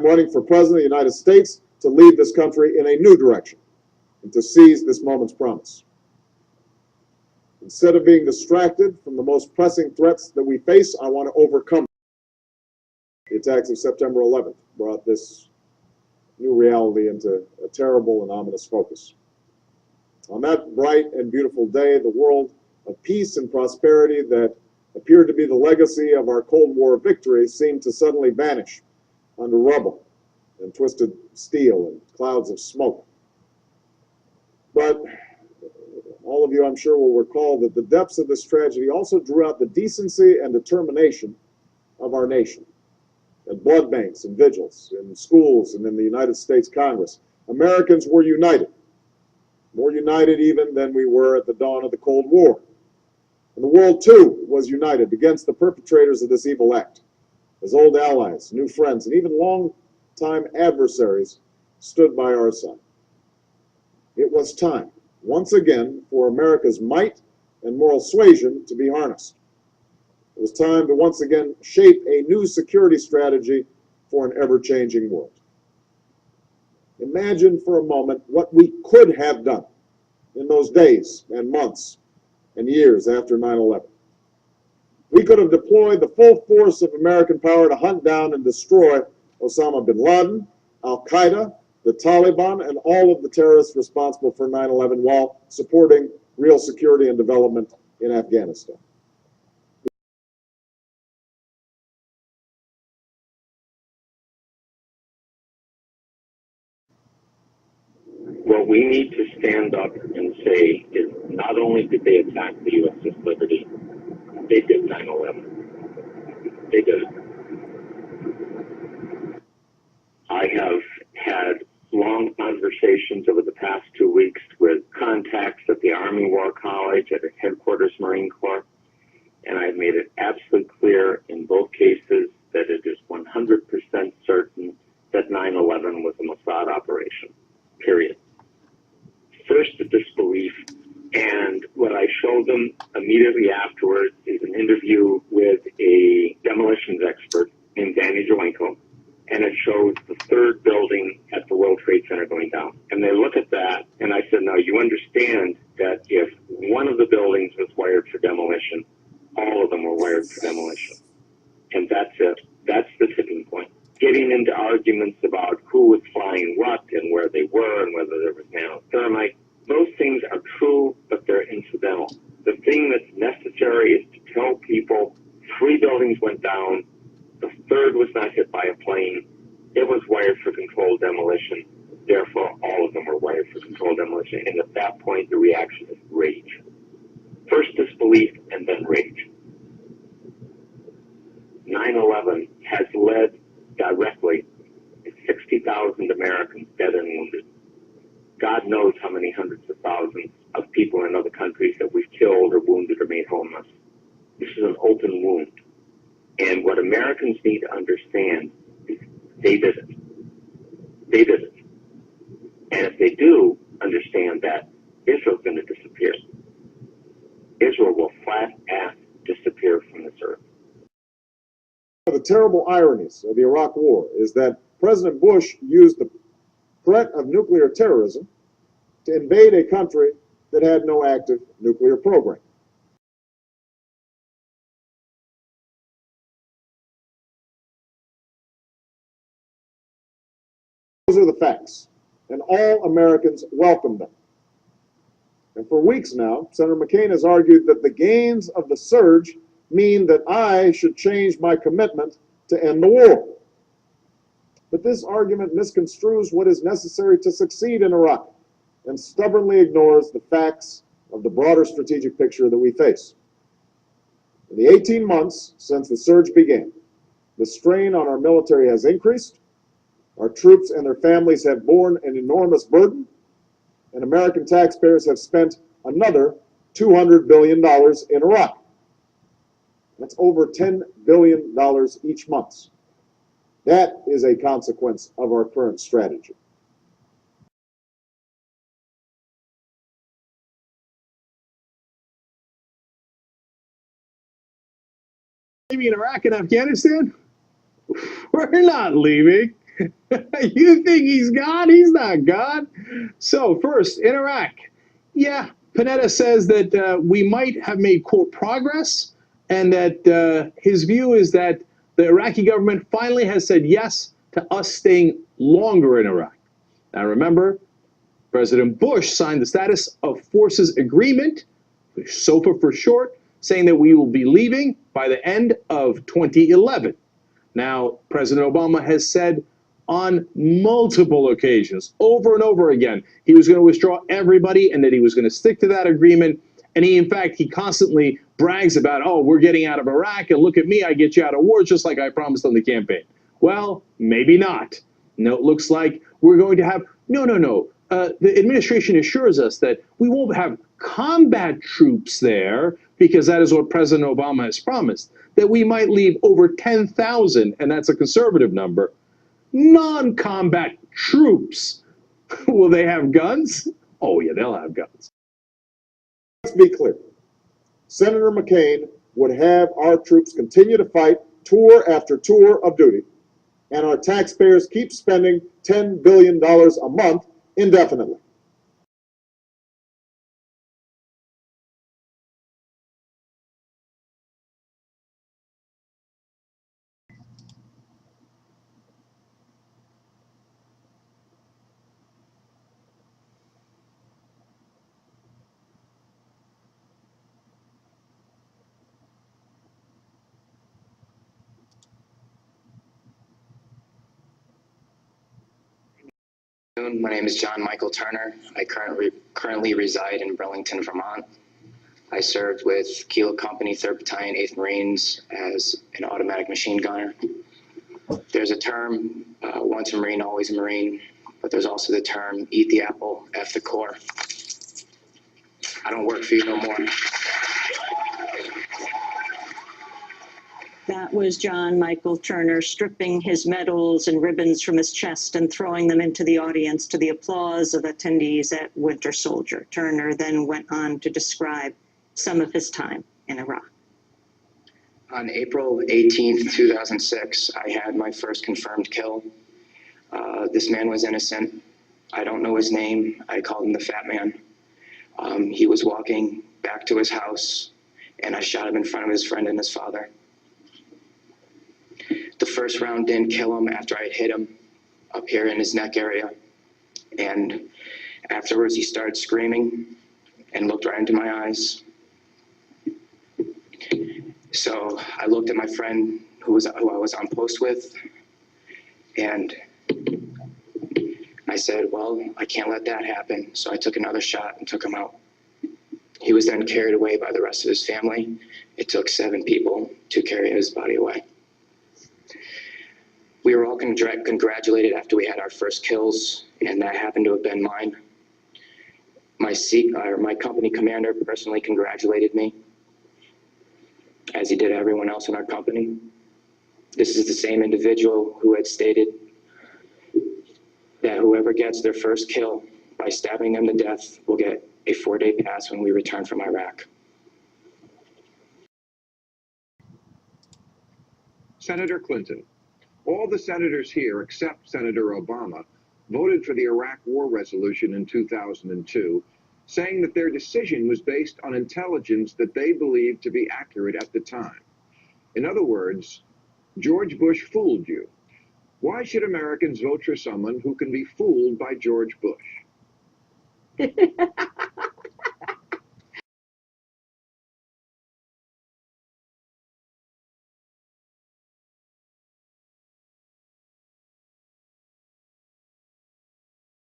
I'm running for president of the United States to lead this country in a new direction and to seize this moment's promise. Instead of being distracted from the most pressing threats that we face, I want to overcome them. The attacks of September 11th brought this new reality into a terrible and ominous focus. On that bright and beautiful day, the world of peace and prosperity that appeared to be the legacy of our Cold War victory seemed to suddenly vanish under rubble and twisted steel and clouds of smoke. But all of you, I'm sure, will recall that the depths of this tragedy also drew out the decency and determination of our nation. At blood banks and vigils, in schools and in the United States Congress, Americans were united, more united even than we were at the dawn of the Cold War. And the world, too, was united against the perpetrators of this evil act, as old allies, new friends, and even long-time adversaries stood by our side. It was time, once again, for America's might and moral suasion to be harnessed. It was time to once again shape a new security strategy for an ever-changing world. Imagine for a moment what we could have done in those days and months and years after 9/11. We could have deployed the full force of American power to hunt down and destroy Osama bin Laden, Al-Qaeda, the Taliban, and all of the terrorists responsible for 9/11 while supporting real security and development in Afghanistan. What we need to stand up and say is not only did they attack the U.S.'s liberty, they did 9/11. They did it. I have had long conversations over the past 2 weeks with contacts at the Army War College, at the headquarters Marine Corps, and I've made it absolutely clear in both cases that it is 100% certain that 9/11 was a Mossad operation, period. First, the disbelief, and what I showed them immediately afterwards is an interview with a demolitions expert named Danny Jowenko, and it shows the third building at the World Trade Center going down. And they look at that, and I said, now you understand that if one of the buildings was wired for demolition, all of them were wired for demolition. And that's it. That's the tipping point. Getting into arguments about who was flying what and where they were and whether there was nanothermite, those things are true, but they're incidental. The thing that's necessary is to tell people 3 buildings went down, the third was not hit by a plane, it was wired for controlled demolition, therefore all of them were wired for controlled demolition. And at that point, the reaction is rage. First disbelief and then rage. 9/11 has led directly to 60,000 Americans dead and wounded. God knows how many hundreds of thousands of people in other countries that we've killed or wounded or made homeless. This is an open wound. And what Americans need to understand is they did it. They did it. And if they do understand that, Israel's going to disappear. Israel will flat-ass disappear from this earth. One of the terrible ironies of the Iraq War is that President Bush used the threat of nuclear terrorism to invade a country that had no active nuclear program. Those are the facts, and all Americans welcome them. And for weeks now, Senator McCain has argued that the gains of the surge mean that I should change my commitment to end the war. But this argument misconstrues what is necessary to succeed in Iraq and stubbornly ignores the facts of the broader strategic picture that we face. In the 18 months since the surge began, the strain on our military has increased, our troops and their families have borne an enormous burden, and American taxpayers have spent another $200 billion in Iraq. That's over $10 billion each month. That is a consequence of our current strategy. Leaving Iraq and Afghanistan? We're not leaving. You think he's gone? He's not gone. So first, in Iraq, yeah, Panetta says that we might have made, quote, progress, and that his view is that the Iraqi government finally has said yes to us staying longer in Iraq. Now remember, President Bush signed the Status of Forces Agreement, SOFA for short, saying that we will be leaving by the end of 2011. Now, President Obama has said on multiple occasions, over and over again, he was going to withdraw everybody and that he was going to stick to that agreement. And he, in fact, he constantly brags about, oh, we're getting out of Iraq, and look at me, I get you out of war, just like I promised on the campaign. Well, maybe not. No, it looks like we're going to have, no. The administration assures us that we won't have combat troops there, because that is what President Obama has promised, that we might leave over 10,000, and that's a conservative number, non-combat troops. Will they have guns? Oh, yeah, they'll have guns. Let's be clear. Senator McCain would have our troops continue to fight tour after tour of duty, and our taxpayers keep spending $10 billion a month indefinitely. My name is John Michael Turner. I currently reside in Burlington, Vermont. I served with Kilo Company, 3rd Battalion, 8th Marines as an automatic machine gunner. There's a term, once a Marine, always a Marine, but there's also the term, eat the apple, F the core. I don't work for you no more. That was John Michael Turner stripping his medals and ribbons from his chest and throwing them into the audience to the applause of attendees at Winter Soldier. Turner then went on to describe some of his time in Iraq. On April 18th, 2006, I had my first confirmed kill. This man was innocent. I don't know his name. I called him the Fat Man. He was walking back to his house, and I shot him in front of his friend and his father. The first round didn't kill him after I had hit him up here in his neck area. And afterwards, he started screaming and looked right into my eyes. So I looked at my friend who I was on post with, and I said, well, I can't let that happen. So I took another shot and took him out. He was then carried away by the rest of his family. It took 7 people to carry his body away. We were all congratulated after we had our first kills, and that happened to have been mine. My company commander personally congratulated me, as he did everyone else in our company. This is the same individual who had stated that whoever gets their first kill by stabbing them to death will get a 4-day pass when we return from Iraq. Senator Clinton. All the senators here, except Senator Obama, voted for the Iraq War Resolution in 2002, saying that their decision was based on intelligence that they believed to be accurate at the time. In other words, George Bush fooled you. Why should Americans vote for someone who can be fooled by George Bush?